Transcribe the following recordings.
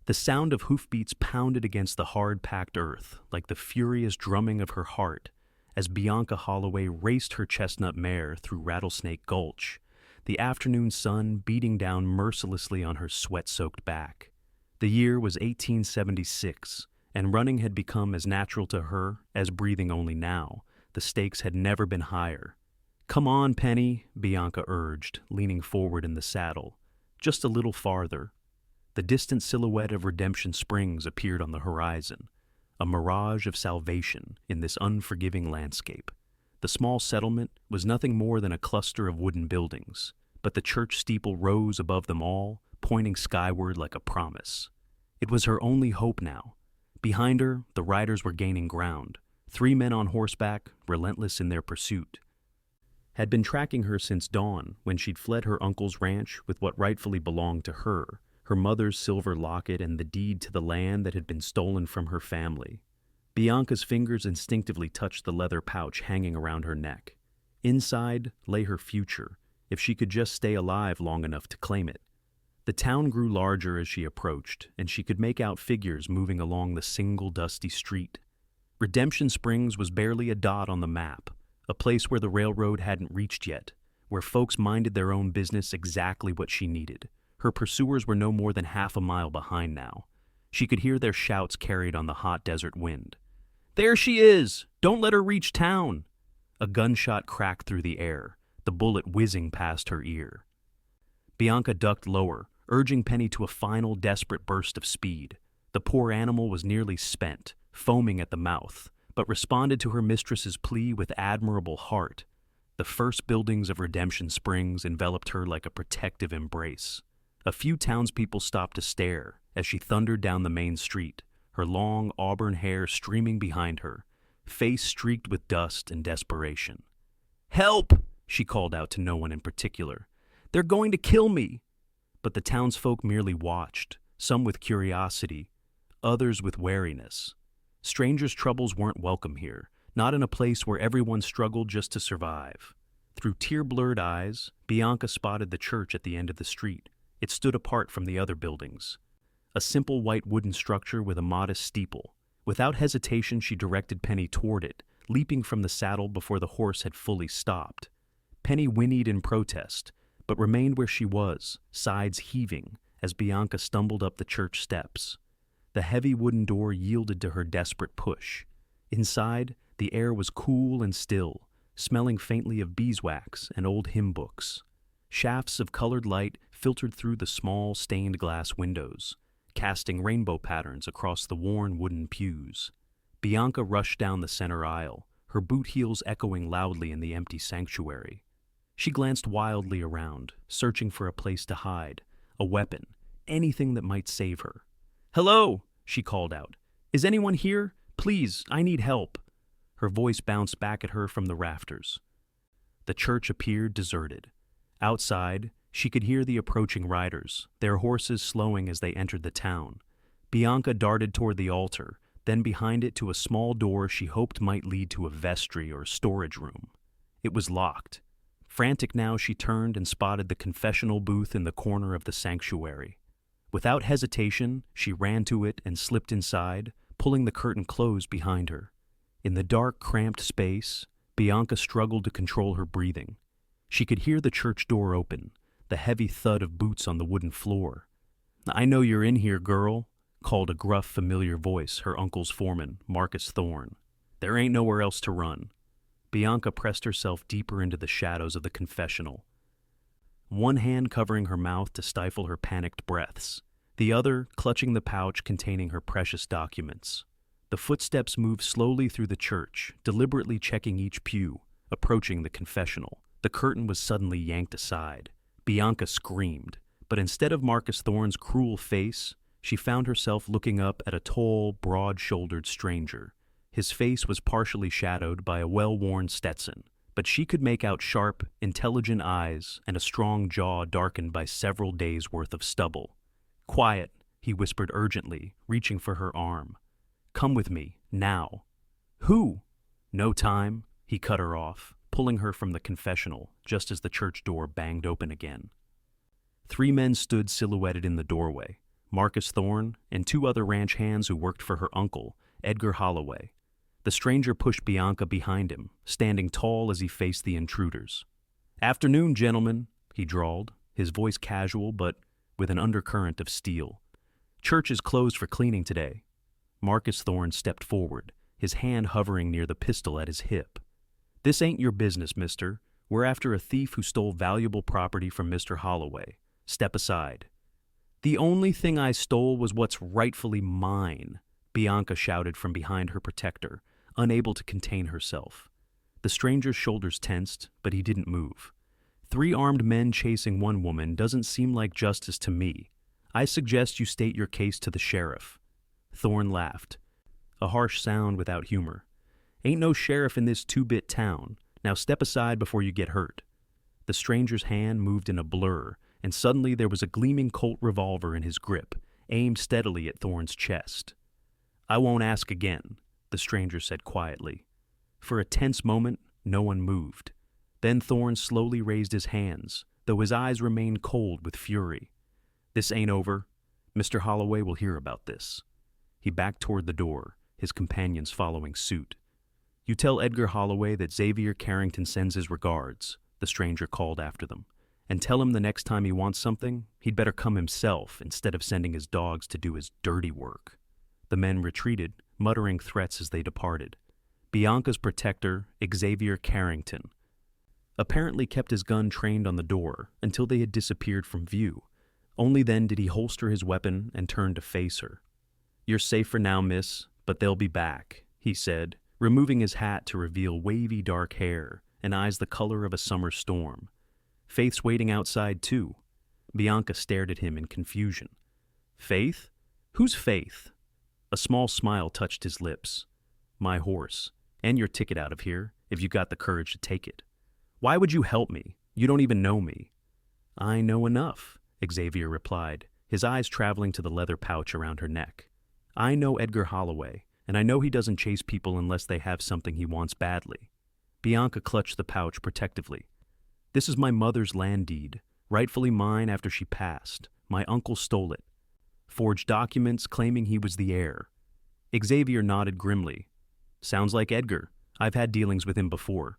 The sound of hoofbeats pounded against the hard-packed earth like the furious drumming of her heart as Bianca Holloway raced her chestnut mare through Rattlesnake Gulch, the afternoon sun beating down mercilessly on her sweat-soaked back. The year was 1876, and running had become as natural to her as breathing only now. The stakes had never been higher. "Come on, Penny," Bianca urged, leaning forward in the saddle. "Just a little farther." The distant silhouette of Redemption Springs appeared on the horizon, a mirage of salvation in this unforgiving landscape. The small settlement was nothing more than a cluster of wooden buildings, but the church steeple rose above them all, pointing skyward like a promise. It was her only hope now. Behind her, the riders were gaining ground. 3 men on horseback, relentless in their pursuit, had been tracking her since dawn when she'd fled her uncle's ranch with what rightfully belonged to her mother's silver locket and the deed to the land that had been stolen from her family. Bianca's fingers instinctively touched the leather pouch hanging around her neck. Inside lay her future, if she could just stay alive long enough to claim it. The town grew larger as she approached, and she could make out figures moving along the single dusty street. Redemption Springs was barely a dot on the map, a place where the railroad hadn't reached yet, where folks minded their own business exactly what she needed. Her pursuers were no more than half a mile behind now. She could hear their shouts carried on the hot desert wind. "There she is! Don't let her reach town!" A gunshot cracked through the air, the bullet whizzing past her ear. Bianca ducked lower, urging Penny to a final desperate burst of speed. The poor animal was nearly spent, foaming at the mouth, but responded to her mistress's plea with admirable heart. The first buildings of Redemption Springs enveloped her like a protective embrace. A few townspeople stopped to stare as she thundered down the main street, her long auburn hair streaming behind her, face streaked with dust and desperation. "Help!" she called out to no one in particular. "They're going to kill me!" But the townsfolk merely watched, some with curiosity, others with wariness. Strangers' troubles weren't welcome here, not in a place where everyone struggled just to survive. Through tear-blurred eyes, Bianca spotted the church at the end of the street. It stood apart from the other buildings, a simple white wooden structure with a modest steeple. Without hesitation, she directed Penny toward it, leaping from the saddle before the horse had fully stopped. Penny whinnied in protest, but remained where she was, sides heaving, as Bianca stumbled up the church steps. The heavy wooden door yielded to her desperate push. Inside, the air was cool and still, smelling faintly of beeswax and old hymn books. Shafts of colored light filtered through the small stained glass windows, casting rainbow patterns across the worn wooden pews. Bianca rushed down the center aisle, her boot heels echoing loudly in the empty sanctuary. She glanced wildly around, searching for a place to hide, a weapon, anything that might save her. "Hello!" she called out. "Is anyone here? Please, I need help." Her voice bounced back at her from the rafters. The church appeared deserted. Outside, she could hear the approaching riders, their horses slowing as they entered the town. Bianca darted toward the altar, then behind it to a small door she hoped might lead to a vestry or storage room. It was locked. Frantic now, she turned and spotted the confessional booth in the corner of the sanctuary. Without hesitation, she ran to it and slipped inside, pulling the curtain closed behind her. In the dark, cramped space, Bianca struggled to control her breathing. She could hear the church door open, the heavy thud of boots on the wooden floor. "I know you're in here, girl," called a gruff, familiar voice, her uncle's foreman, Marcus Thorne. "There ain't nowhere else to run." Bianca pressed herself deeper into the shadows of the confessional, one hand covering her mouth to stifle her panicked breaths, the other clutching the pouch containing her precious documents. The footsteps moved slowly through the church, deliberately checking each pew, approaching the confessional. The curtain was suddenly yanked aside. Bianca screamed, but instead of Marcus Thorne's cruel face, she found herself looking up at a tall, broad-shouldered stranger. His face was partially shadowed by a well-worn Stetson, but she could make out sharp, intelligent eyes and a strong jaw darkened by several days' worth of stubble. "Quiet," he whispered urgently, reaching for her arm. "Come with me, now." "Who?" "No time," he cut her off, pulling her from the confessional just as the church door banged open again. 3 men stood silhouetted in the doorway, Marcus Thorne, and 2 other ranch hands who worked for her uncle, Edgar Holloway. The stranger pushed Bianca behind him, standing tall as he faced the intruders. "Afternoon, gentlemen," he drawled, his voice casual but with an undercurrent of steel. "Church is closed for cleaning today." Marcus Thorne stepped forward, his hand hovering near the pistol at his hip. "This ain't your business, mister. We're after a thief who stole valuable property from Mr. Holloway. Step aside." "The only thing I stole was what's rightfully mine," Bianca shouted from behind her protector, unable to contain herself. The stranger's shoulders tensed, but he didn't move. 3 armed men chasing one woman doesn't seem like justice to me. I suggest you state your case to the sheriff. Thorne laughed, a harsh sound without humor. "Ain't no sheriff in this 2-bit town. Now step aside before you get hurt." The stranger's hand moved in a blur, and suddenly there was a gleaming Colt revolver in his grip, aimed steadily at Thorne's chest. "I won't ask again," the stranger said quietly. For a tense moment, no one moved. Then Thorne slowly raised his hands, though his eyes remained cold with fury. "This ain't over. Mr. Holloway will hear about this." He backed toward the door, his companions following suit. "You tell Edgar Holloway that Xavier Carrington sends his regards," the stranger called after them. "And tell him the next time he wants something, he'd better come himself instead of sending his dogs to do his dirty work." The men retreated, muttering threats as they departed. Bianca's protector, Xavier Carrington, apparently kept his gun trained on the door until they had disappeared from view. Only then did he holster his weapon and turn to face her. "You're safe for now, miss, but they'll be back," he said, removing his hat to reveal wavy dark hair and eyes the color of a summer storm. "Faith's waiting outside, too." Bianca stared at him in confusion. "Faith? Who's Faith?" A small smile touched his lips. "My horse, and your ticket out of here, if you got the courage to take it." "Why would you help me? You don't even know me." "I know enough," Xavier replied, his eyes traveling to the leather pouch around her neck. "I know Edgar Holloway, and I know he doesn't chase people unless they have something he wants badly." Bianca clutched the pouch protectively. "This is my mother's land deed, rightfully mine after she passed. My uncle stole it. Forged documents claiming he was the heir." Xavier nodded grimly. "Sounds like Edgar. I've had dealings with him before."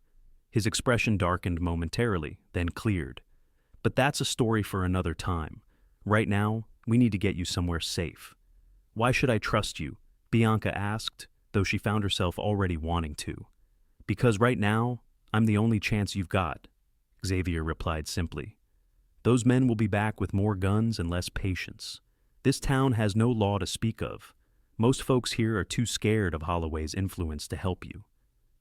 His expression darkened momentarily, then cleared. "But that's a story for another time. Right now, we need to get you somewhere safe." "Why should I trust you?" Bianca asked, though she found herself already wanting to. "Because right now, I'm the only chance you've got," Xavier replied simply. "Those men will be back with more guns and less patience. This town has no law to speak of. Most folks here are too scared of Holloway's influence to help you."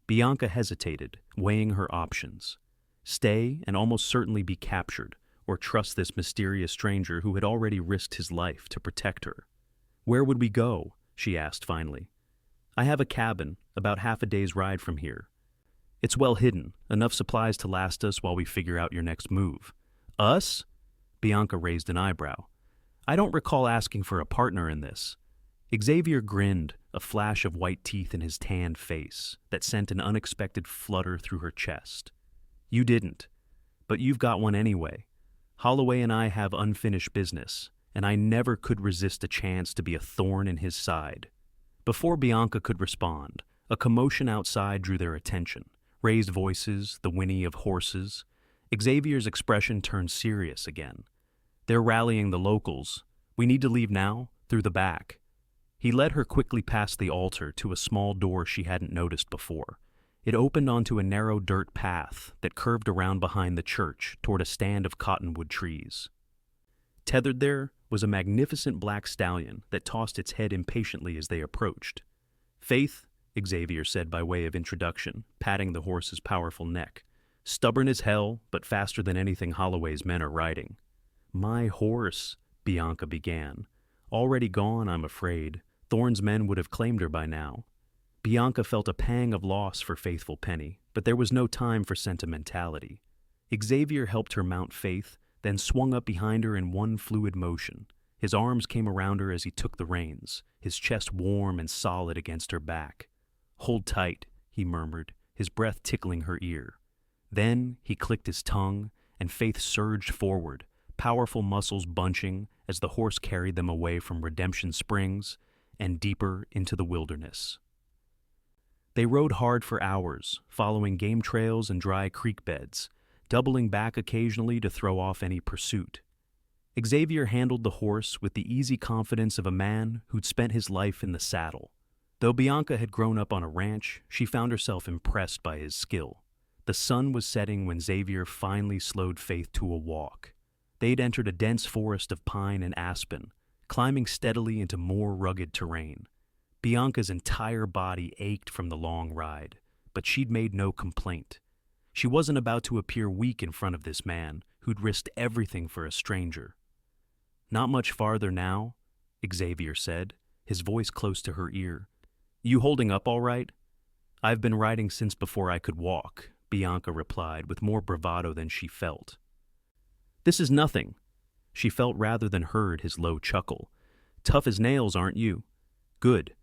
Bianca hesitated, weighing her options. Stay and almost certainly be captured, or trust this mysterious stranger who had already risked his life to protect her. "Where would we go?" she asked finally. "I have a cabin, about half a day's ride from here. It's well hidden, enough supplies to last us while we figure out your next move." "Us?" Bianca raised an eyebrow. "I don't recall asking for a partner in this." Xavier grinned, a flash of white teeth in his tanned face that sent an unexpected flutter through her chest. "You didn't, but you've got one anyway. Holloway and I have unfinished business, and I never could resist a chance to be a thorn in his side." Before Bianca could respond, a commotion outside drew their attention. Raised voices, the whinny of horses. Xavier's expression turned serious again. "They're rallying the locals. We need to leave now, through the back." He led her quickly past the altar to a small door she hadn't noticed before. It opened onto a narrow dirt path that curved around behind the church toward a stand of cottonwood trees. Tethered there was a magnificent black stallion that tossed its head impatiently as they approached. "Faith," Xavier said by way of introduction, patting the horse's powerful neck. "Stubborn as hell, but faster than anything Holloway's men are riding." "My horse," Bianca began. Already gone, I'm afraid. Thorne's men would have claimed her by now. Bianca felt a pang of loss for faithful Penny, but there was no time for sentimentality. Xavier helped her mount Faith, then swung up behind her in one fluid motion. His arms came around her as he took the reins, his chest warm and solid against her back. "Hold tight," he murmured, his breath tickling her ear. Then he clicked his tongue, and Faith surged forward, powerful muscles bunching as the horse carried them away from Redemption Springs and deeper into the wilderness. They rode hard for hours, following game trails and dry creek beds, doubling back occasionally to throw off any pursuit. Xavier handled the horse with the easy confidence of a man who'd spent his life in the saddle. Though Bianca had grown up on a ranch, she found herself impressed by his skill. The sun was setting when Xavier finally slowed Faith to a walk. They'd entered a dense forest of pine and aspen, climbing steadily into more rugged terrain. Bianca's entire body ached from the long ride, but she'd made no complaint. She wasn't about to appear weak in front of this man who'd risked everything for a stranger. "Not much farther now," Xavier said, his voice close to her ear. "You holding up all right?" "I've been riding since before I could walk," Bianca replied with more bravado than she felt. "This is nothing." She felt rather than heard his low chuckle. "Tough as nails, aren't you? Good.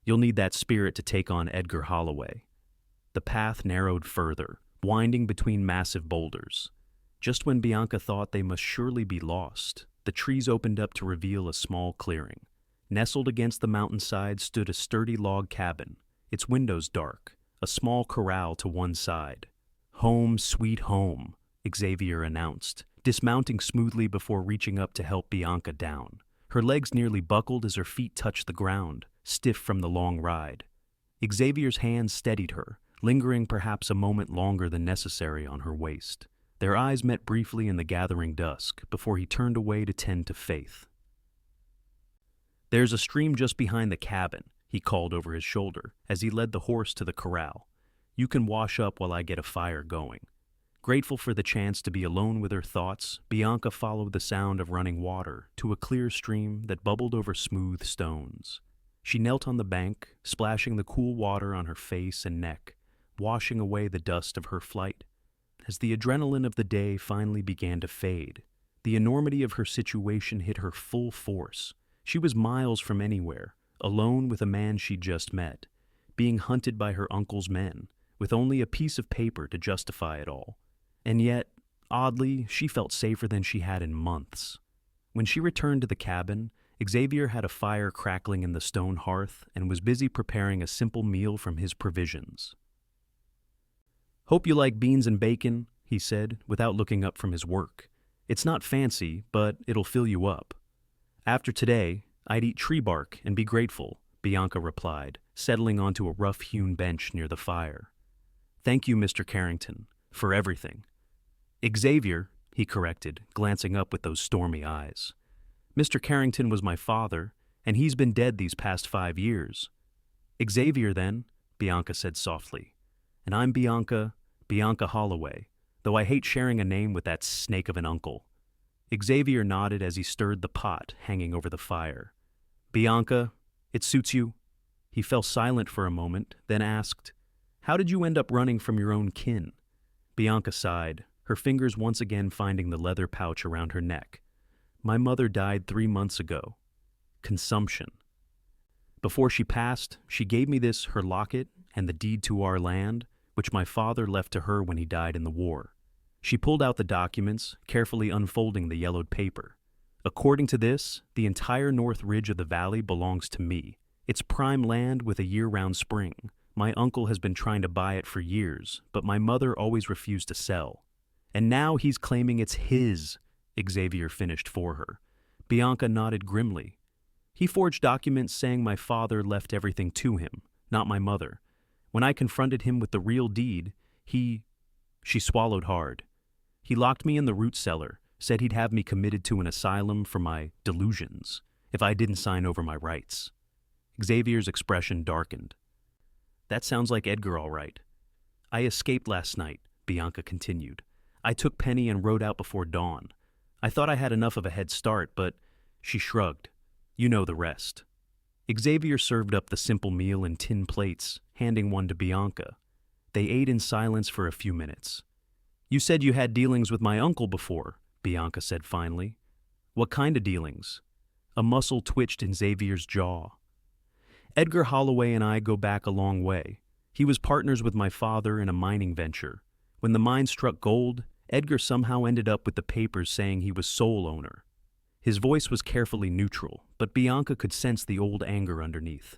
You'll need that spirit to take on Edgar Holloway." The path narrowed further, winding between massive boulders. Just when Bianca thought they must surely be lost, the trees opened up to reveal a small clearing. Nestled against the mountainside stood a sturdy log cabin, its windows dark, a small corral to one side. "Home, sweet home," Xavier announced, dismounting smoothly before reaching up to help Bianca down. Her legs nearly buckled as her feet touched the ground, stiff from the long ride. Xavier's hands steadied her, lingering perhaps a moment longer than necessary on her waist. Their eyes met briefly in the gathering dusk before he turned away to tend to Faith. "There's a stream just behind the cabin," he called over his shoulder as he led the horse to the corral. "You can wash up while I get a fire going." Grateful for the chance to be alone with her thoughts, Bianca followed the sound of running water to a clear stream that bubbled over smooth stones. She knelt on the bank, splashing the cool water on her face and neck, washing away the dust of her flight. As the adrenaline of the day finally began to fade, the enormity of her situation hit her full force. She was miles from anywhere, alone with a man she'd just met, being hunted by her uncle's men, with only a piece of paper to justify it all. And yet, oddly, she felt safer than she had in months. When she returned to the cabin, Xavier had a fire crackling in the stone hearth and was busy preparing a simple meal from his provisions. "Hope you like beans and bacon," he said, without looking up from his work. "It's not fancy, but it'll fill you up." "After today, I'd eat tree bark and be grateful," Bianca replied, settling onto a rough-hewn bench near the fire. "Thank you, Mr. Carrington, for everything." "Xavier," he corrected, glancing up with those stormy eyes. "Mr. Carrington was my father, and he's been dead these past 5 years." "Xavier, then," Bianca said softly. "And I'm Bianca Holloway, though I hate sharing a name with that snake of an uncle." Xavier nodded as he stirred the pot hanging over the fire. "Bianca, it suits you?" He fell silent for a moment, then asked, "How did you end up running from your own kin?" Bianca sighed, her fingers once again finding the leather pouch around her neck. "My mother died 3 months ago. Consumption. Before she passed, she gave me this, her locket, and the deed to our land, which my father left to her when he died in the war." She pulled out the documents, carefully unfolding the yellowed paper. "According to this, the entire north ridge of the valley belongs to me. It's prime land with a year-round spring. My uncle has been trying to buy it for years, but my mother always refused to sell. And now he's claiming it's his," Xavier finished for her. Bianca nodded grimly. "He forged documents saying my father left everything to him, not my mother. When I confronted him with the real deed, She swallowed hard. "He locked me in the root cellar, said he'd have me committed to an asylum for my delusions if I didn't sign over my rights." Xavier's expression darkened. "That sounds like Edgar all right." "I escaped last night," Bianca continued. "I took Penny and rode out before dawn. I thought I had enough of a head start, but..." She shrugged. "You know the rest." Xavier served up the simple meal in tin plates, handing one to Bianca. They ate in silence for a few minutes. "You said you had dealings with my uncle before," Bianca said finally. "What kind of dealings?" A muscle twitched in Xavier's jaw. "Edgar Holloway and I go back a long way. He was partners with my father in a mining venture. When the mine struck gold, Edgar somehow ended up with the papers saying he was sole owner. His voice was carefully neutral, but Bianca could sense the old anger underneath.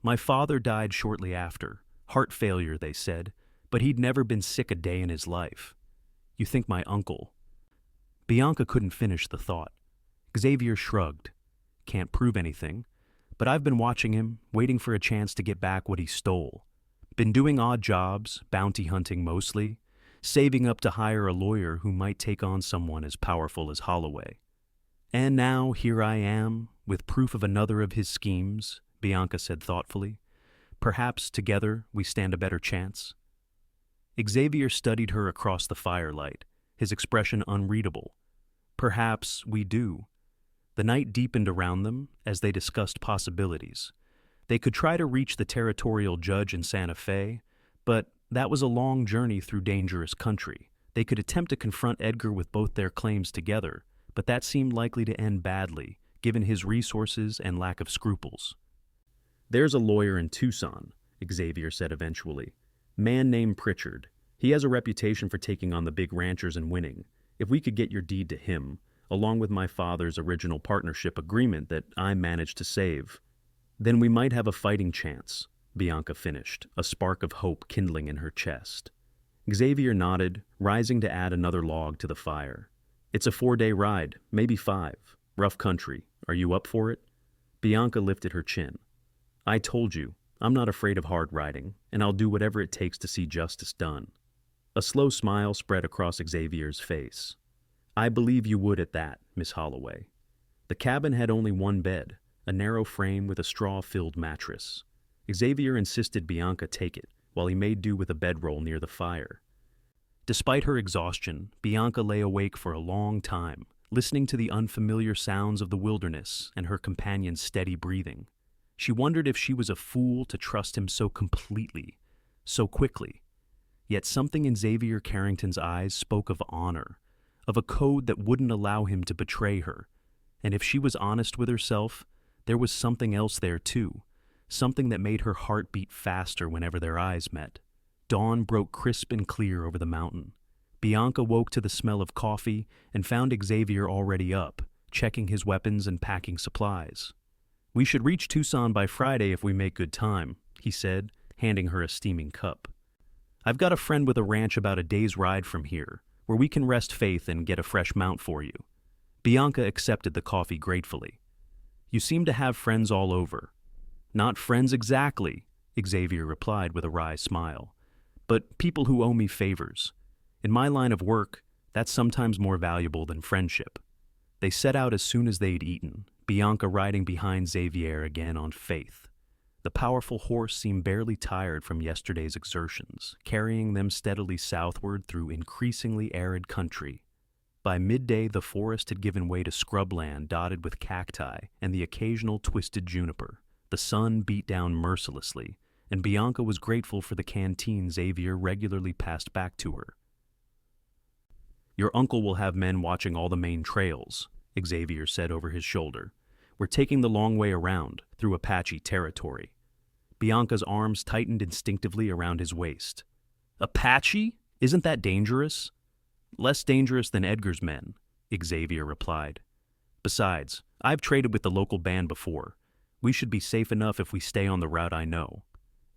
My father died shortly after. Heart failure, they said, but he'd never been sick a day in his life. You think my uncle... Bianca couldn't finish the thought. Xavier shrugged. Can't prove anything, but I've been watching him, waiting for a chance to get back what he stole. Been doing odd jobs, bounty hunting mostly, saving up to hire a lawyer who might take on someone as powerful as Holloway. And now here I am, with proof of another of his schemes, Bianca said thoughtfully. Perhaps together we stand a better chance. Xavier studied her across the firelight, his expression unreadable. Perhaps we do. The night deepened around them as they discussed possibilities. They could try to reach the territorial judge in Santa Fe, but that was a long journey through dangerous country. They could attempt to confront Edgar with both their claims together, but that seemed likely to end badly, given his resources and lack of scruples. There's a lawyer in Tucson, Xavier said eventually. Man named Pritchard. He has a reputation for taking on the big ranchers and winning. If we could get your deed to him, along with my father's original partnership agreement that I managed to save, then we might have a fighting chance, Bianca finished, a spark of hope kindling in her chest. Xavier nodded, rising to add another log to the fire. It's a 4-day ride, maybe 5. Rough country. Are you up for it? Bianca lifted her chin. I told you, I'm not afraid of hard riding, and I'll do whatever it takes to see justice done. A slow smile spread across Xavier's face. I believe you would at that, Miss Holloway. The cabin had only one bed, a narrow frame with a straw-filled mattress. Xavier insisted Bianca take it, while he made do with a bedroll near the fire. Despite her exhaustion, Bianca lay awake for a long time, listening to the unfamiliar sounds of the wilderness and her companion's steady breathing. She wondered if she was a fool to trust him so completely, so quickly. Yet something in Xavier Carrington's eyes spoke of honor, of a code that wouldn't allow him to betray her. And if she was honest with herself, there was something else there too, something that made her heart beat faster whenever their eyes met. Dawn broke crisp and clear over the mountain. Bianca woke to the smell of coffee and found Xavier already up, checking his weapons and packing supplies. We should reach Tucson by Friday if we make good time, he said, handing her a steaming cup. I've got a friend with a ranch about a day's ride from here, where we can rest faith and get a fresh mount for you. Bianca accepted the coffee gratefully. You seem to have friends all over. Not friends exactly, Xavier replied with a wry smile, but people who owe me favors. In my line of work, that's sometimes more valuable than friendship. They set out as soon as they'd eaten, Bianca riding behind Xavier again on faith. The powerful horse seemed barely tired from yesterday's exertions, carrying them steadily southward through increasingly arid country. By midday, the forest had given way to scrubland dotted with cacti and the occasional twisted juniper. The sun beat down mercilessly, and Bianca was grateful for the canteen Xavier regularly passed back to her. Your uncle will have men watching all the main trails, Xavier said over his shoulder. We're taking the long way around, through Apache territory. Bianca's arms tightened instinctively around his waist. Apache? Isn't that dangerous? Less dangerous than Edgar's men, Xavier replied. Besides, I've traded with the local band before. We should be safe enough if we stay on the route I know.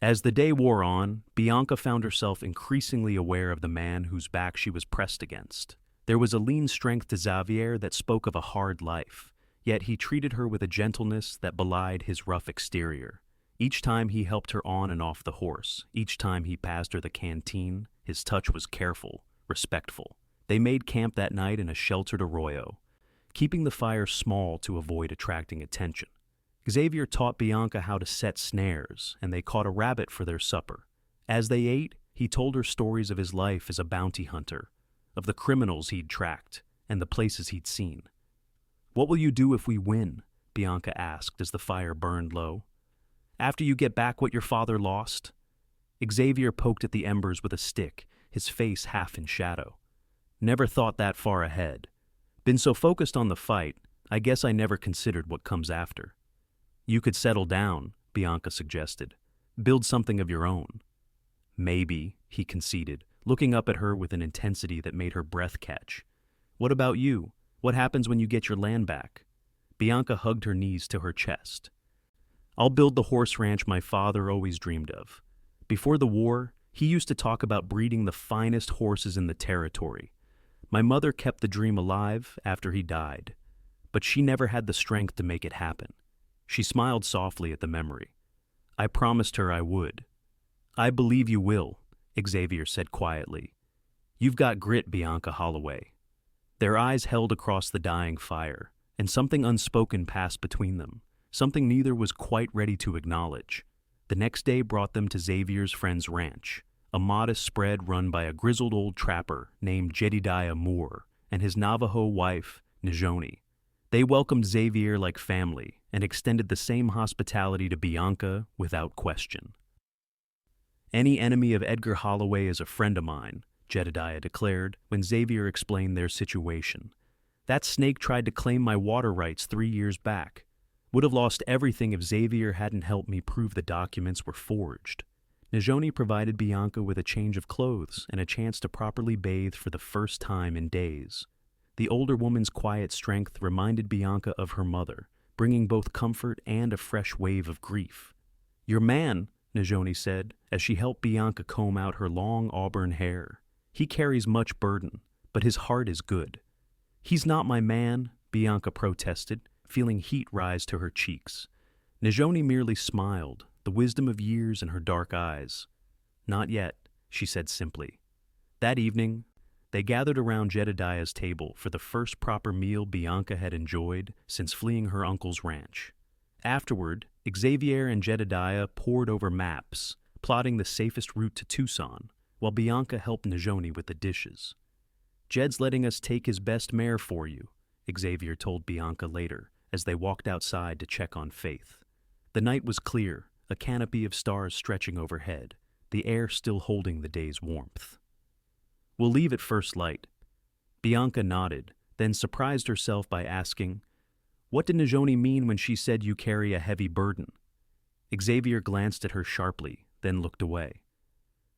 As the day wore on, Bianca found herself increasingly aware of the man whose back she was pressed against. There was a lean strength to Xavier that spoke of a hard life, yet he treated her with a gentleness that belied his rough exterior. Each time he helped her on and off the horse, each time he passed her the canteen, his touch was careful, respectful. They made camp that night in a sheltered arroyo, keeping the fire small to avoid attracting attention. Xavier taught Bianca how to set snares, and they caught a rabbit for their supper. As they ate, he told her stories of his life as a bounty hunter, of the criminals he'd tracked, and the places he'd seen. What will you do if we win? Bianca asked as the fire burned low. After you get back what your father lost? Xavier poked at the embers with a stick, his face half in shadow. Never thought that far ahead. Been so focused on the fight, I guess I never considered what comes after. You could settle down, Bianca suggested. Build something of your own. Maybe, he conceded, looking up at her with an intensity that made her breath catch. "What about you? What happens when you get your land back?" Bianca hugged her knees to her chest. "I'll build the horse ranch my father always dreamed of. Before the war, he used to talk about breeding the finest horses in the territory. My mother kept the dream alive after he died, but she never had the strength to make it happen." She smiled softly at the memory. "I promised her I would." "I believe you will," Xavier said quietly. "You've got grit, Bianca Holloway." Their eyes held across the dying fire, and something unspoken passed between them, something neither was quite ready to acknowledge. The next day brought them to Xavier's friend's ranch, a modest spread run by a grizzled old trapper named Jedediah Moore and his Navajo wife, Najoni. They welcomed Xavier like family and extended the same hospitality to Bianca without question. "Any enemy of Edgar Holloway is a friend of mine," Jedediah declared when Xavier explained their situation. "That snake tried to claim my water rights 3 years back. Would have lost everything if Xavier hadn't helped me prove the documents were forged." Najoni provided Bianca with a change of clothes and a chance to properly bathe for the first time in days. The older woman's quiet strength reminded Bianca of her mother, bringing both comfort and a fresh wave of grief. "Your man," Najoni said, as she helped Bianca comb out her long auburn hair. "He carries much burden, but his heart is good." "He's not my man," Bianca protested, feeling heat rise to her cheeks. Najoni merely smiled, the wisdom of years in her dark eyes. "Not yet," she said simply. That evening, they gathered around Jedediah's table for the first proper meal Bianca had enjoyed since fleeing her uncle's ranch. Afterward, Xavier and Jedediah pored over maps, plotting the safest route to Tucson, while Bianca helped Najoni with the dishes. "Jed's letting us take his best mare for you," Xavier told Bianca later, as they walked outside to check on Faith. The night was clear, a canopy of stars stretching overhead, the air still holding the day's warmth. "We'll leave at first light." Bianca nodded, then surprised herself by asking, "What did Najoni mean when she said you carry a heavy burden?" Xavier glanced at her sharply, then looked away.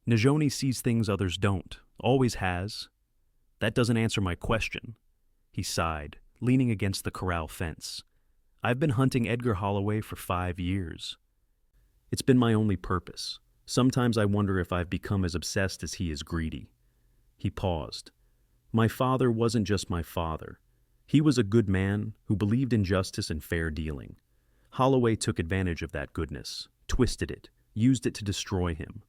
"Najoni sees things others don't, always has." "That doesn't answer my question." He sighed, leaning against the corral fence. "I've been hunting Edgar Holloway for 5 years. It's been my only purpose. Sometimes I wonder if I've become as obsessed as he is greedy." He paused. "My father wasn't just my father. He was a good man who believed in justice and fair dealing. Holloway took advantage of that goodness, twisted it, used it to destroy him."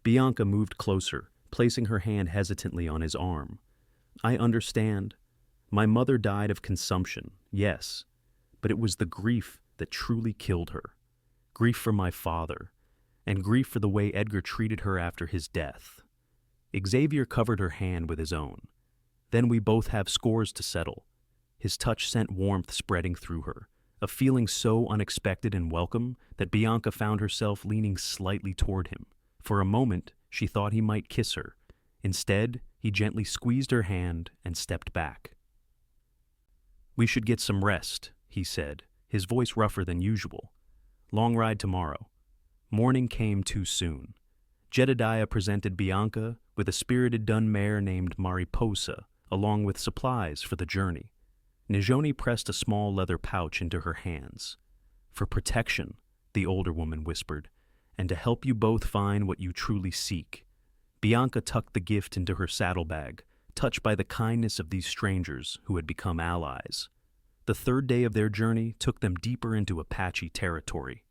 Bianca moved closer, placing her hand hesitantly on his arm. "I understand. My mother died of consumption, yes, but it was the grief that truly killed her. Grief for my father, and grief for the way Edgar treated her after his death." Xavier covered her hand with his own. "Then we both have scores to settle." His touch sent warmth spreading through her, a feeling so unexpected and welcome that Bianca found herself leaning slightly toward him. For a moment, she thought he might kiss her. Instead, he gently squeezed her hand and stepped back. "We should get some rest," he said, his voice rougher than usual. "Long ride tomorrow." Morning came too soon. Jedediah presented Bianca with a spirited dun mare named Mariposa, along with supplies for the journey. Najoni pressed a small leather pouch into her hands. "For protection," the older woman whispered, "and to help you both find what you truly seek." Bianca tucked the gift into her saddlebag, touched by the kindness of these strangers who had become allies. The third day of their journey took them deeper into Apache territory.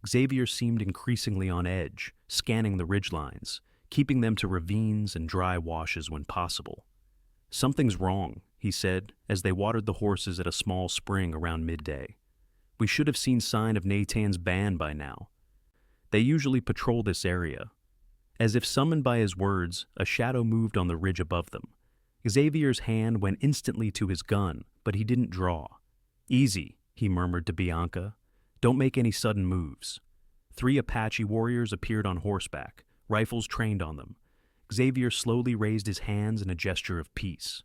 Xavier seemed increasingly on edge, scanning the ridgelines, keeping them to ravines and dry washes when possible. "Something's wrong," he said, as they watered the horses at a small spring around midday. "We should have seen sign of Natan's band by now. They usually patrol this area." As if summoned by his words, a shadow moved on the ridge above them. Xavier's hand went instantly to his gun, but he didn't draw. "Easy," he murmured to Bianca. "Don't make any sudden moves." 3 Apache warriors appeared on horseback, rifles trained on them. Xavier slowly raised his hands in a gesture of peace.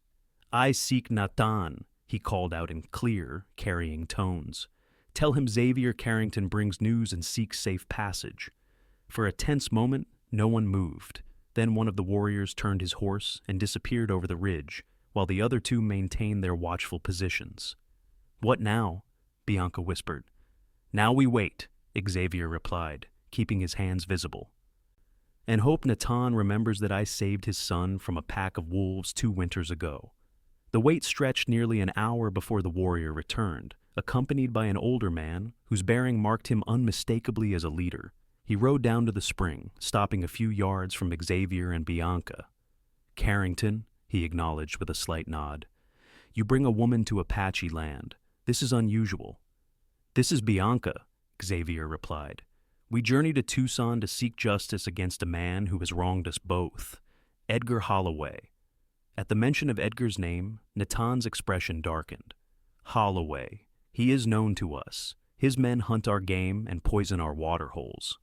"I seek Natan," he called out in clear, carrying tones. "Tell him Xavier Carrington brings news and seeks safe passage." For a tense moment, no one moved. Then one of the warriors turned his horse and disappeared over the ridge, while the other two maintained their watchful positions. "What now?" Bianca whispered. "Now we wait," Xavier replied, keeping his hands visible. "And hope Natan remembers that I saved his son from a pack of wolves 2 winters ago." The wait stretched nearly an hour before the warrior returned, accompanied by an older man whose bearing marked him unmistakably as a leader. He rode down to the spring, stopping a few yards from Xavier and Bianca. "Carrington," he acknowledged with a slight nod, "you bring a woman to Apache land. This is unusual." "This is Bianca," Xavier replied. "We journey to Tucson to seek justice against a man who has wronged us both, Edgar Holloway." At the mention of Edgar's name, Natan's expression darkened. "Holloway. He is known to us. His men hunt our game and poison our water holes."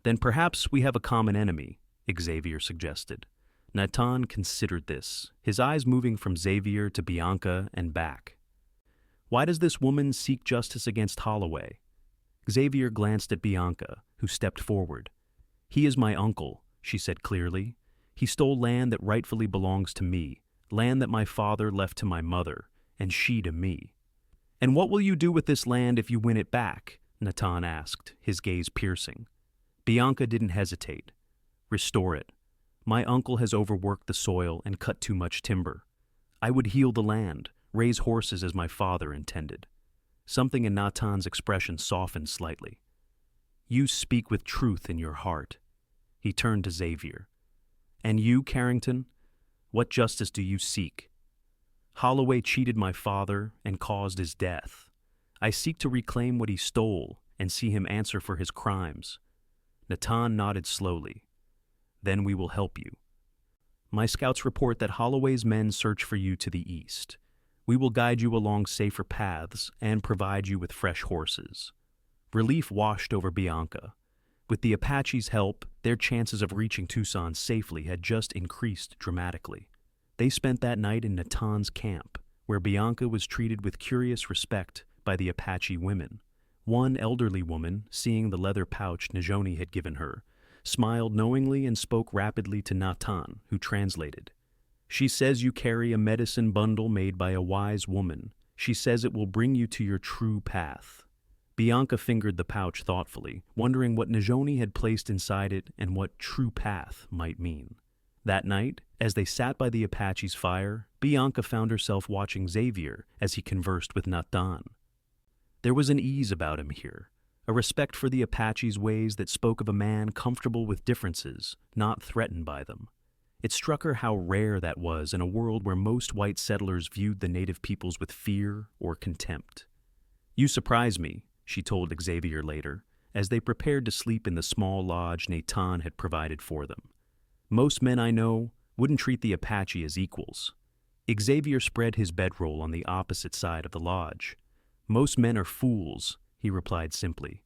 "Then perhaps we have a common enemy," Xavier suggested. Natan considered this, his eyes moving from Xavier to Bianca and back. "Why does this woman seek justice against Holloway?" Xavier glanced at Bianca, who stepped forward. "He is my uncle," she said clearly. "He stole land that rightfully belongs to me, land that my father left to my mother, and she to me." "And what will you do with this land if you win it back?" Natan asked, his gaze piercing. Bianca didn't hesitate. "Restore it. My uncle has overworked the soil and cut too much timber. I would heal the land, raise horses as my father intended." Something in Natan's expression softened slightly. "You speak with truth in your heart." He turned to Xavier. "And you, Carrington? What justice do you seek?" "Holloway cheated my father and caused his death. I seek to reclaim what he stole and see him answer for his crimes." Natan nodded slowly. "Then we will help you. My scouts report that Holloway's men search for you to the east. We will guide you along safer paths and provide you with fresh horses." Relief washed over Bianca. With the Apaches' help, their chances of reaching Tucson safely had just increased dramatically. They spent that night in Natan's camp, where Bianca was treated with curious respect by the Apache women. One elderly woman, seeing the leather pouch Najoni had given her, smiled knowingly and spoke rapidly to Natan, who translated. "She says you carry a medicine bundle made by a wise woman. She says it will bring you to your true path." Bianca fingered the pouch thoughtfully, wondering what Najoni had placed inside it and what true path might mean. That night, as they sat by the Apache's fire, Bianca found herself watching Xavier as he conversed with Natan. There was an ease about him here, a respect for the Apache's ways that spoke of a man comfortable with differences, not threatened by them. It struck her how rare that was in a world where most white settlers viewed the native peoples with fear or contempt. "You surprise me," she told Xavier later, as they prepared to sleep in the small lodge Natan had provided for them. "Most men I know wouldn't treat the Apache as equals." Xavier spread his bedroll on the opposite side of the lodge. "Most men are fools," he replied simply.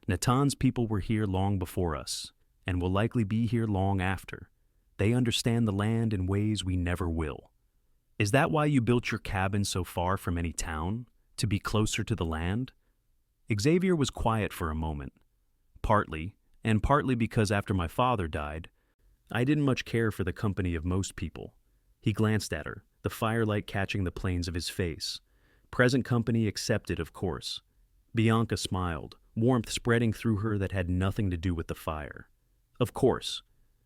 "Natan's people were here long before us, and will likely be here long after. They understand the land in ways we never will." "Is that why you built your cabin so far from any town? To be closer to the land?" Xavier was quiet for a moment. "Partly, and partly because after my father died, I didn't much care for the company of most people." He glanced at her, the firelight catching the planes of his face. Present company accepted, of course. Bianca smiled, warmth spreading through her that had nothing to do with the fire. "Of course."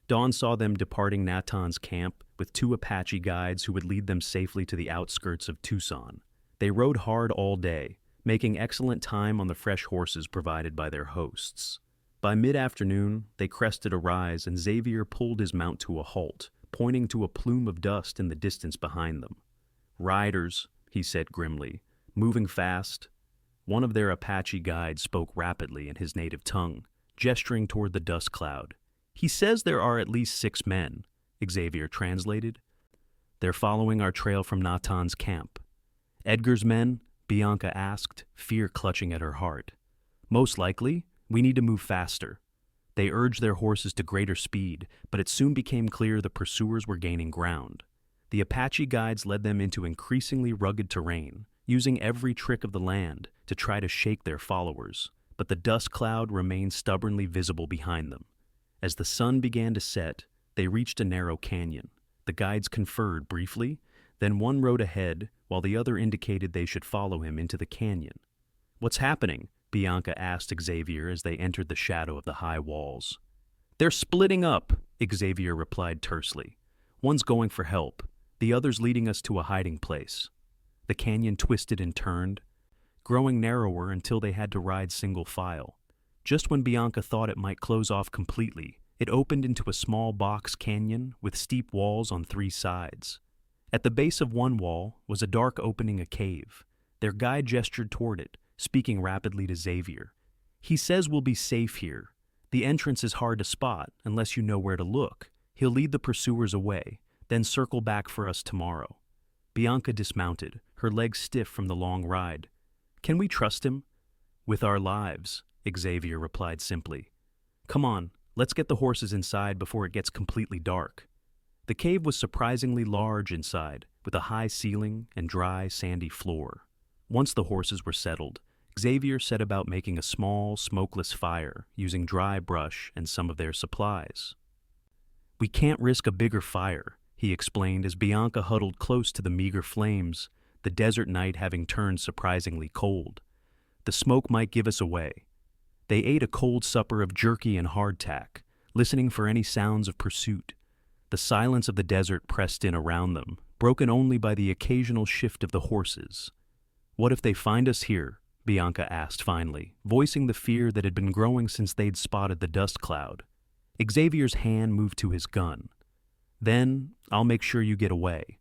Dawn saw them departing Natan's camp with 2 Apache guides who would lead them safely to the outskirts of Tucson. They rode hard all day, making excellent time on the fresh horses provided by their hosts. By mid-afternoon, they crested a rise and Xavier pulled his mount to a halt, pointing to a plume of dust in the distance behind them. "Riders," he said grimly, moving fast. One of their Apache guides spoke rapidly in his native tongue, gesturing toward the dust cloud. "He says there are at least 6 men," Xavier translated. "They're following our trail from Natan's camp." "Edgar's men?" Bianca asked, fear clutching at her heart. "Most likely. We need to move faster." They urged their horses to greater speed, but it soon became clear the pursuers were gaining ground. The Apache guides led them into increasingly rugged terrain, using every trick of the land to try to shake their followers, but the dust cloud remained stubbornly visible behind them. As the sun began to set, They reached a narrow canyon. The guides conferred briefly, then one rode ahead while the other indicated they should follow him into the canyon. "What's happening?" Bianca asked Xavier as they entered the shadow of the high walls. "They're splitting up," Xavier replied tersely. "One's going for help, the other's leading us to a hiding place." The canyon twisted and turned, growing narrower until they had to ride single file. Just when Bianca thought it might close off completely, it opened into a small box canyon with steep walls on 3 sides. At the base of one wall was a dark opening, a cave. Their guide gestured toward it, speaking rapidly to Xavier. "He says we'll be safe here. The entrance is hard to spot unless you know where to look. He'll lead the pursuers away, then circle back for us tomorrow." Bianca dismounted, her legs stiff from the long ride. "Can we trust him?" "With our lives," Xavier replied simply. "Come on, let's get the horses inside before it gets completely dark." The cave was surprisingly large inside, with a high ceiling and dry, sandy floor. Once the horses were settled, Xavier set about making a small, smokeless fire, using dry brush and some of their supplies. "We can't risk a bigger fire," he explained as Bianca huddled close to the meager flames, the desert night having turned surprisingly cold. "The smoke might give us away." They ate a cold supper of jerky and hardtack, listening for any sounds of pursuit. The silence of the desert pressed in around them, broken only by the occasional shift of the horses. "What if they find us here?" Bianca asked finally, voicing the fear that had been growing since they'd spotted the dust cloud. Xavier's hand moved to his gun. "Then I'll make sure you get away.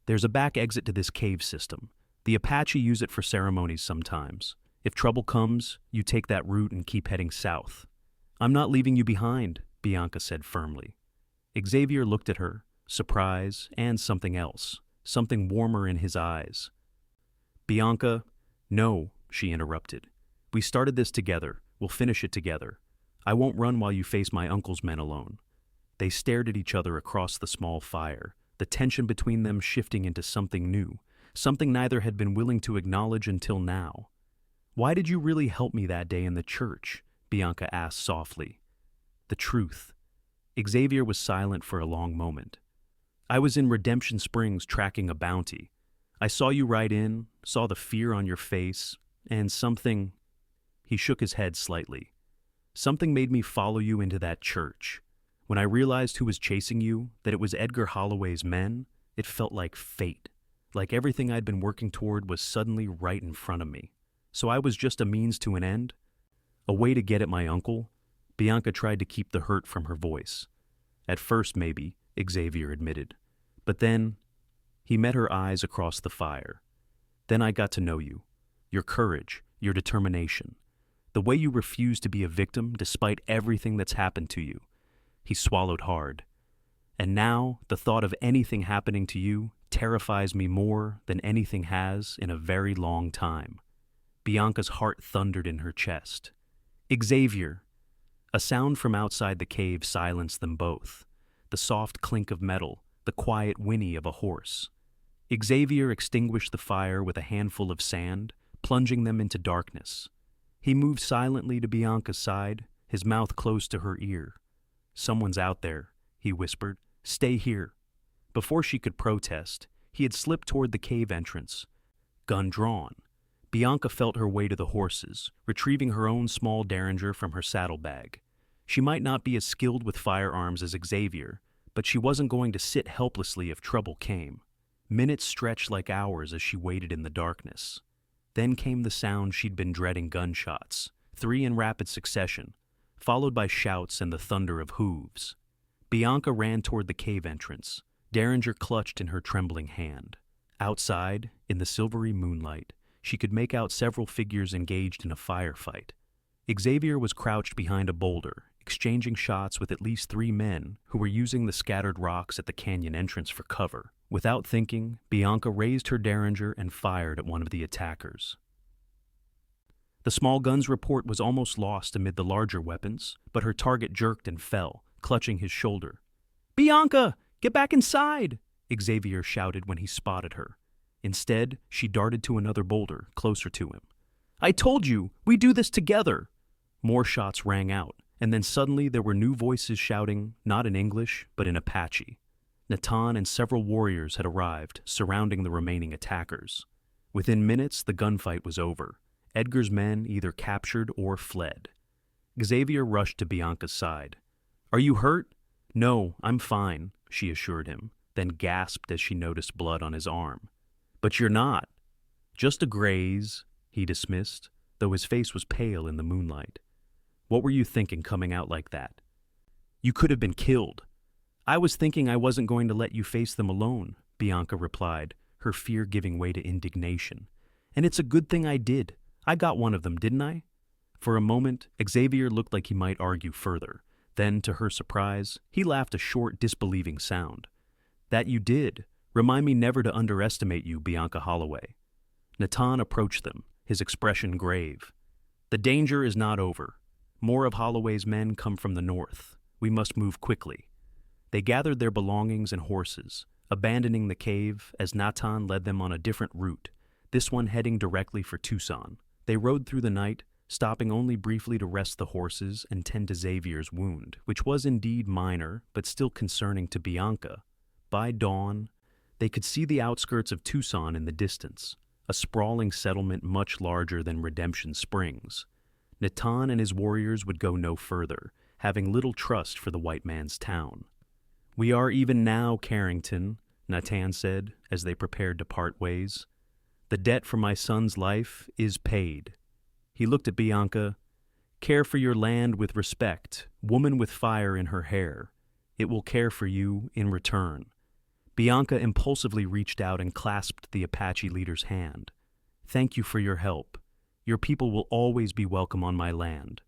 There's a back exit to this cave system. The Apache use it for ceremonies sometimes. If trouble comes, you take that route and keep heading south." "I'm not leaving you behind," Bianca said firmly. Xavier looked at her, surprise and something else, something warmer in his eyes. "Bianca, no," she interrupted. "We started this together. We'll finish it together. I won't run while you face my uncle's men alone." They stared at each other across the small fire, the tension between them shifting into something new, something neither had been willing to acknowledge until now. "Why did you really help me that day in the church?" Bianca asked softly. "The truth." Xavier was silent for a long moment. "I was in Redemption Springs tracking a bounty. I saw you ride in, saw the fear on your face, and something—" He shook his head slightly. "Something made me follow you into that church. When I realized who was chasing you, that it was Edgar Holloway's men, it felt like fate, like everything I'd been working toward was suddenly right in front of me. So I was just a means to an end? A way to get at my uncle?" Bianca tried to keep the hurt from her voice. "At first, maybe," Xavier admitted. "But then—" He met her eyes across the fire. "Then I got to know you. Your courage, your determination. The way you refuse to be a victim despite everything that's happened to you." He swallowed hard. "And now, the thought of anything happening to you terrifies me more than anything has in a very long time." Bianca's heart thundered in her chest. "Xavier!" A sound from outside the cave silenced them both. The soft clink of metal, the quiet whinny of a horse. Xavier extinguished the fire with a handful of sand, plunging them into darkness. He moved silently to Bianca's side, his mouth close to her ear. "Someone's out there," he whispered. "Stay here." Before she could protest, he had slipped toward the cave entrance, gun drawn. Bianca felt her way to the horses, retrieving her own small derringer from her saddlebag. She might not be as skilled with firearms as Xavier, but she wasn't going to sit helplessly if trouble came. Minutes stretched like hours as she waited in the darkness. Then came the sound she'd been dreading: gunshots, 3 in rapid succession, followed by shouts and the thunder of hooves. Bianca ran toward the cave entrance, derringer clutched in her trembling hand. Outside, in the silvery moonlight, she could make out several figures engaged in a firefight. Xavier was crouched behind a boulder, exchanging shots with at least 3 men who were using the scattered rocks at the canyon entrance for cover. Without thinking, Bianca raised her derringer and fired at one of the attackers. The small gun's report was almost lost amid the larger weapons, but her target jerked and fell, clutching his shoulder. "Bianca, get back inside!" Xavier shouted when he spotted her. Instead, she darted to another boulder, closer to him. "I told you, we do this together!" More shots rang out, and then suddenly there were new voices shouting, not in English, but in Apache. Natan and several warriors had arrived, surrounding the remaining attackers. Within minutes, the gunfight was over. Edgar's men either captured or fled. Xavier rushed to Bianca's side. "Are you hurt?" "No, I'm fine," she assured him, then gasped as she noticed blood on his arm. "But you're not." "Just a graze," he dismissed, though his face was pale in the moonlight. "What were you thinking coming out like that?" "You could have been killed." "I was thinking I wasn't going to let you face them alone," Bianca replied, her fear giving way to indignation. "And it's a good thing I did. I got one of them, didn't I?" For a moment, Xavier looked like he might argue further. Then, to her surprise, he laughed a short, disbelieving sound. "That you did. Remind me never to underestimate you, Bianca Holloway." Natan approached them, his expression grave. "The danger is not over. More of Holloway's men come from the north. We must move quickly." They gathered their belongings and horses, abandoning the cave as Natan led them on a different route, this one heading directly for Tucson. They rode through the night, stopping only briefly to rest the horses and tend to Xavier's wound, which was indeed minor, but still concerning to Bianca. By dawn, they could see the outskirts of Tucson in the distance, a sprawling settlement much larger than Redemption Springs. Natan and his warriors would go no further, having little trust for the white man's town. "We are even now, Carrington," Natan said, as they prepared to part ways. "The debt for my son's life is paid." He looked at Bianca. "Care for your land with respect, woman with fire in her hair. It will care for you in return." Bianca impulsively reached out and clasped the Apache leader's hand. "Thank you for your help. Your people will always be welcome on my land."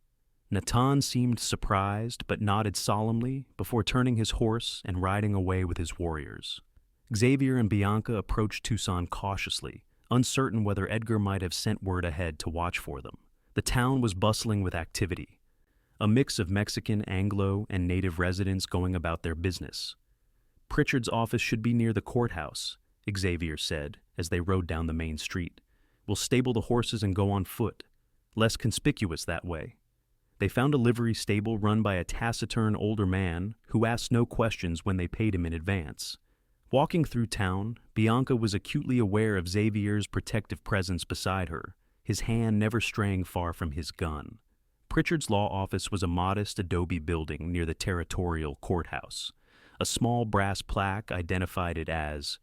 Natan seemed surprised, but nodded solemnly before turning his horse and riding away with his warriors. Xavier and Bianca approached Tucson cautiously, uncertain whether Edgar might have sent word ahead to watch for them. The town was bustling with activity, a mix of Mexican, Anglo, and native residents going about their business. "Pritchard's office should be near the courthouse," Xavier said as they rode down the main street. "We'll stable the horses and go on foot. Less conspicuous that way." They found a livery stable run by a taciturn older man who asked no questions when they paid him in advance. Walking through town, Bianca was acutely aware of Xavier's protective presence beside her, his hand never straying far from his gun. Pritchard's law office was a modest adobe building near the territorial courthouse. A small brass plaque identified it as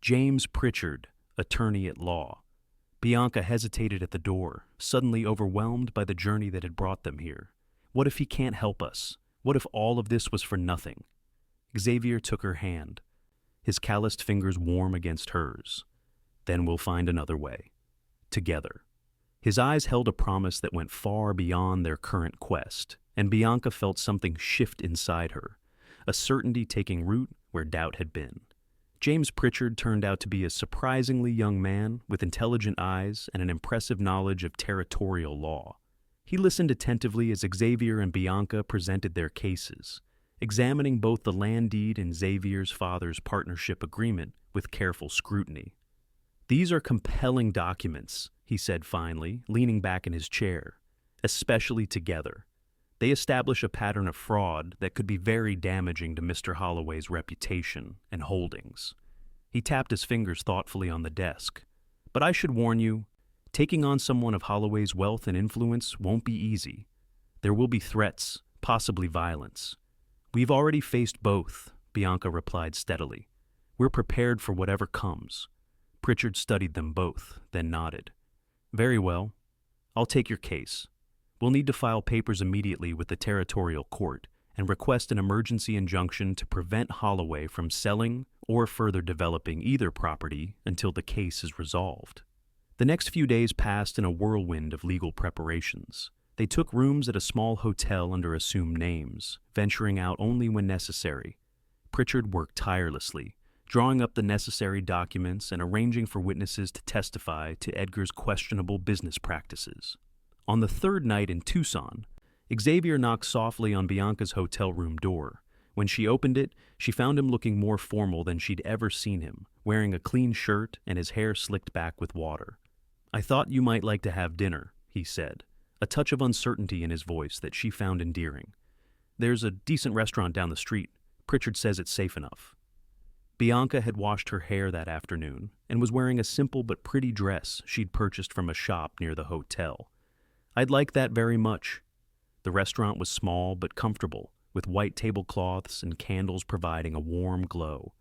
James Pritchard, Attorney at Law. Bianca hesitated at the door, suddenly overwhelmed by the journey that had brought them here. What if he can't help us? What if all of this was for nothing? Xavier took her hand, his calloused fingers warm against hers. "Then we'll find another way. Together." His eyes held a promise that went far beyond their current quest, and Bianca felt something shift inside her, a certainty taking root where doubt had been. James Pritchard turned out to be a surprisingly young man with intelligent eyes and an impressive knowledge of territorial law. He listened attentively as Xavier and Bianca presented their cases, examining both the land deed and Xavier's father's partnership agreement with careful scrutiny. "These are compelling documents," he said finally, leaning back in his chair, "especially together. They establish a pattern of fraud that could be very damaging to Mr. Holloway's reputation and holdings." He tapped his fingers thoughtfully on the desk. "But I should warn you, taking on someone of Holloway's wealth and influence won't be easy. There will be threats, possibly violence." "We've already faced both," Bianca replied steadily. "We're prepared for whatever comes." Pritchard studied them both, then nodded. "Very well. I'll take your case. We'll need to file papers immediately with the territorial court and request an emergency injunction to prevent Holloway from selling or further developing either property until the case is resolved." The next few days passed in a whirlwind of legal preparations. They took rooms at a small hotel under assumed names, venturing out only when necessary. Pritchard worked tirelessly, drawing up the necessary documents and arranging for witnesses to testify to Edgar's questionable business practices. On the third night in Tucson, Xavier knocked softly on Bianca's hotel room door. When she opened it, she found him looking more formal than she'd ever seen him, wearing a clean shirt and his hair slicked back with water. "I thought you might like to have dinner," he said, a touch of uncertainty in his voice that she found endearing. "There's a decent restaurant down the street. Pritchard says it's safe enough." Bianca had washed her hair that afternoon and was wearing a simple but pretty dress she'd purchased from a shop near the hotel. "I'd like that very much." The restaurant was small but comfortable, with white tablecloths and candles providing a warm glow.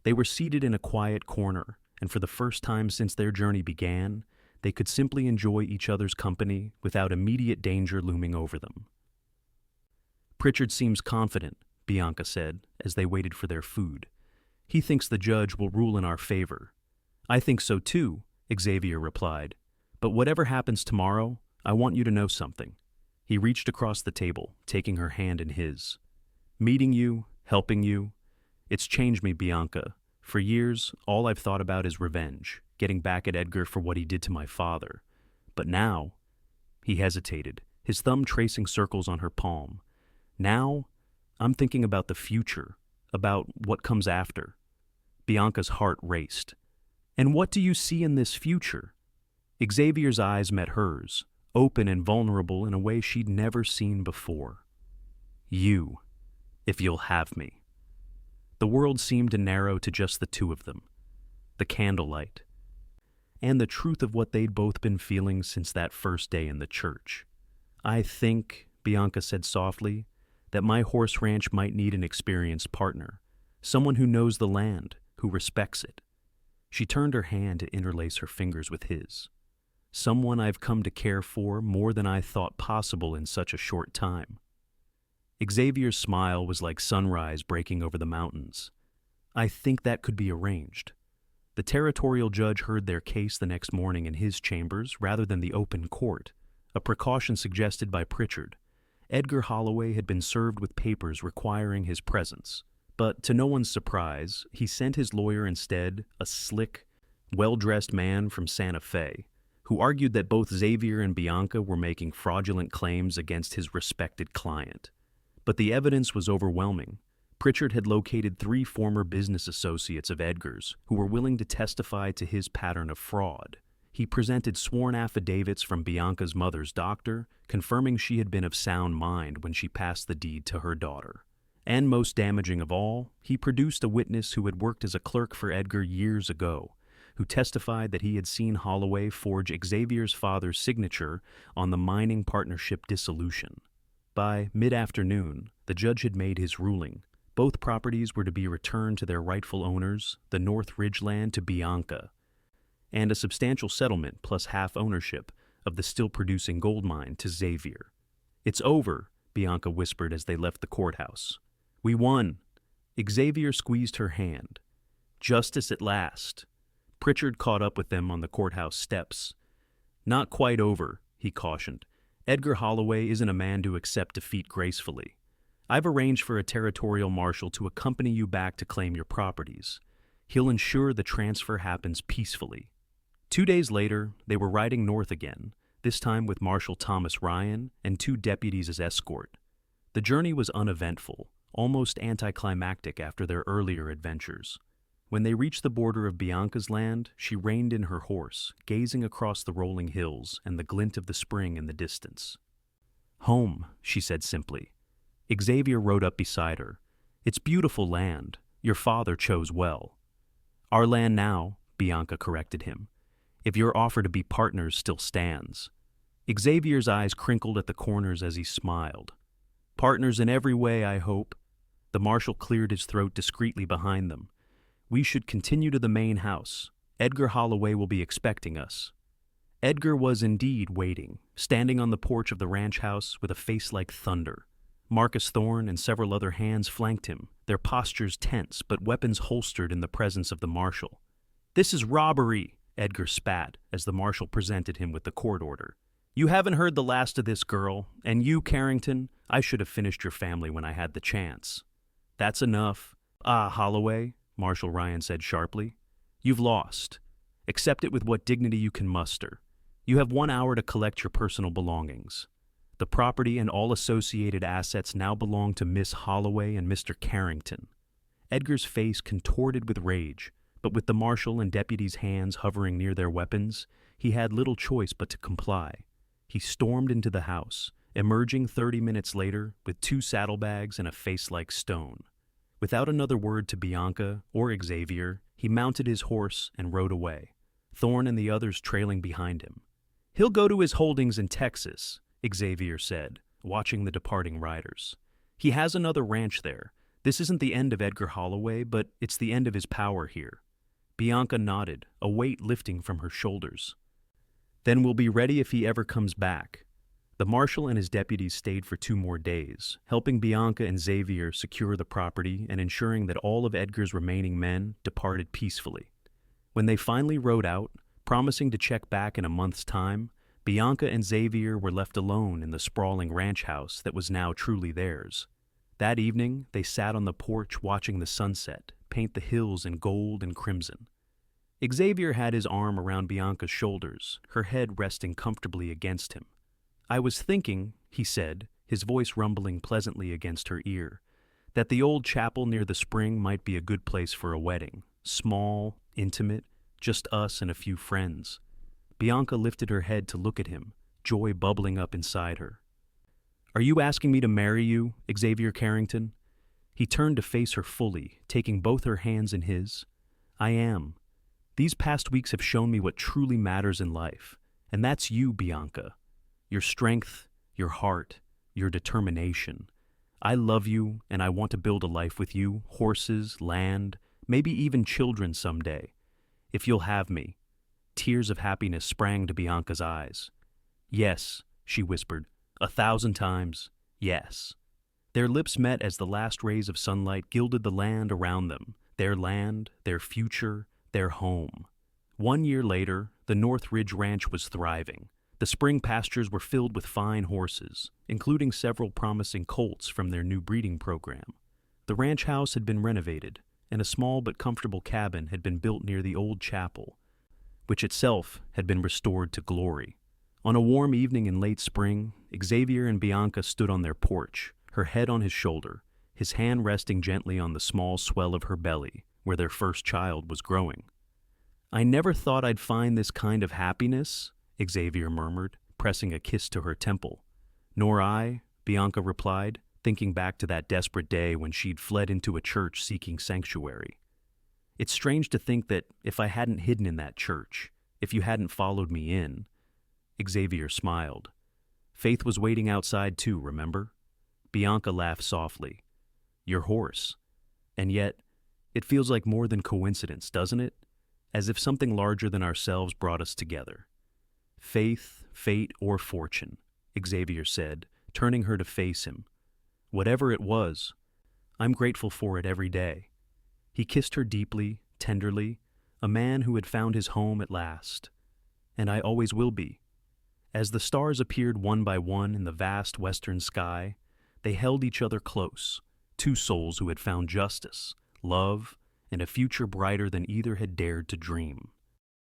They were seated in a quiet corner, and for the first time since their journey began, they could simply enjoy each other's company without immediate danger looming over them. "Pritchard seems confident," Bianca said as they waited for their food. "He thinks the judge will rule in our favor." "I think so too," Xavier replied. "But whatever happens tomorrow, I want you to know something." He reached across the table, taking her hand in his. "Meeting you, helping you, it's changed me, Bianca. For years, all I've thought about is revenge, getting back at Edgar for what he did to my father. But now," he hesitated, his thumb tracing circles on her palm, "now, I'm thinking about the future, about what comes after." Bianca's heart raced. "And what do you see in this future?" Xavier's eyes met hers, open and vulnerable in a way she'd never seen before. "You, if you'll have me." The world seemed to narrow to just the two of them, the candlelight, and the truth of what they'd both been feeling since that first day in the church. "I think," Bianca said softly, "that my horse ranch might need an experienced partner, someone who knows the land, who respects it." She turned her hand to interlace her fingers with his. "Someone I've come to care for more than I thought possible in such a short time." Xavier's smile was like sunrise breaking over the mountains. "I think that could be arranged." The territorial judge heard their case the next morning in his chambers rather than the open court, a precaution suggested by Pritchard. Edgar Holloway had been served with papers requiring his presence, but to no one's surprise, he sent his lawyer instead, a slick, well-dressed man from Santa Fe, who argued that both Xavier and Bianca were making fraudulent claims against his respected client. But the evidence was overwhelming. Pritchard had located 3 former business associates of Edgar's who were willing to testify to his pattern of fraud. He presented sworn affidavits from Bianca's mother's doctor, confirming she had been of sound mind when she passed the deed to her daughter. And most damaging of all, he produced a witness who had worked as a clerk for Edgar years ago, who testified that he had seen Holloway forge Xavier's father's signature on the mining partnership dissolution. By mid-afternoon, the judge had made his ruling. Both properties were to be returned to their rightful owners, the North Ridge land to Bianca, and a substantial settlement plus half ownership of the still-producing gold mine to Xavier. "It's over," Bianca whispered as they left the courthouse. "We won." Xavier squeezed her hand. "Justice at last." Pritchard caught up with them on the courthouse steps. "Not quite over," he cautioned. "Edgar Holloway isn't a man to accept defeat gracefully. I've arranged for a territorial marshal to accompany you back to claim your properties. He'll ensure the transfer happens peacefully." 2 days later, they were riding north again, this time with Marshal Thomas Ryan and 2 deputies as escort. The journey was uneventful, almost anticlimactic after their earlier adventures. When they reached the border of Bianca's land, she reined in her horse, gazing across the rolling hills and the glint of the spring in the distance. "Home," she said simply. Xavier rode up beside her. "It's beautiful land. Your father chose well." "Our land now," Bianca corrected him. "If your offer to be partners still stands." Xavier's eyes crinkled at the corners as he smiled. "Partners in every way, I hope." The marshal cleared his throat discreetly behind them. "We should continue to the main house. Edgar Holloway will be expecting us." Edgar was indeed waiting, standing on the porch of the ranch house with a face like thunder. Marcus Thorne and several other hands flanked him, their postures tense but weapons holstered in the presence of the marshal. "This is robbery," Edgar spat as the marshal presented him with the court order. "You haven't heard the last of this girl, and you, Carrington, I should have finished your family when I had the chance." "That's enough." "Ah, Holloway," Marshal Ryan said sharply, "you've lost. Accept it with what dignity you can muster. You have 1 hour to collect your personal belongings. The property and all associated assets now belong to Miss Holloway and Mr. Carrington." Edgar's face contorted with rage, but with the marshal and deputy's hands hovering near their weapons, he had little choice but to comply. He stormed into the house, emerging 30 minutes later with 2 saddlebags and a face like stone. Without another word to Bianca or Xavier, he mounted his horse and rode away, Thorne and the others trailing behind him. "He'll go to his holdings in Texas," Xavier said, watching the departing riders. "He has another ranch there. This isn't the end of Edgar Holloway, but it's the end of his power here." Bianca nodded, a weight lifting from her shoulders. "Then we'll be ready if he ever comes back." The marshal and his deputies stayed for 2 more days, helping Bianca and Xavier secure the property and ensuring that all of Edgar's remaining men departed peacefully. When they finally rode out, promising to check back in a month's time, Bianca and Xavier were left alone in the sprawling ranch house that was now truly theirs. That evening, they sat on the porch watching the sunset paint the hills in gold and crimson. Xavier had his arm around Bianca's shoulders, her head resting comfortably against him. "I was thinking," he said, his voice rumbling pleasantly against her ear, "that the old chapel near the spring might be a good place for a wedding. Small, intimate, just us and a few friends." Bianca lifted her head to look at him, joy bubbling up inside her. "Are you asking me to marry you, Xavier Carrington?" He turned to face her fully, taking both her hands in his. "I am. These past weeks have shown me what truly matters in life, and that's you, Bianca. Your strength, your heart, your determination. I love you, and I want to build a life with you, horses, land, maybe even children someday. If you'll have me." Tears of happiness sprang to Bianca's eyes. "Yes," she whispered, 1,000 times, yes. Their lips met as the last rays of sunlight gilded the land around them, their future, their home. 1 year later, the North Ridge Ranch was thriving. The spring pastures were filled with fine horses, including several promising colts from their new breeding program. The ranch house had been renovated, and a small but comfortable cabin had been built near the old chapel, which itself had been restored to glory. On a warm evening in late spring, Xavier and Bianca stood on their porch, her head on his shoulder, his hand resting gently on the small swell of her belly, where their first child was growing. "I never thought I'd find this kind of happiness," Xavier murmured, pressing a kiss to her temple. "Nor I," Bianca replied, thinking back to that desperate day when she'd fled into a church seeking sanctuary. "It's strange to think that if I hadn't hidden in that church, if you hadn't followed me in—" Xavier smiled. "Faith was waiting outside too, remember?" Bianca laughed softly. "Your horse. And yet, it feels like more than coincidence, doesn't it? As if something larger than ourselves brought us together." "Faith, fate, or fortune," Xavier said, turning her to face him. "Whatever it was, I'm grateful for it every day." He kissed her deeply, tenderly, a man who had found his home at last. "And I always will be." As the stars appeared one by one in the vast western sky, they held each other close, 2 souls who had found justice, love, and a future brighter than either had dared to dream.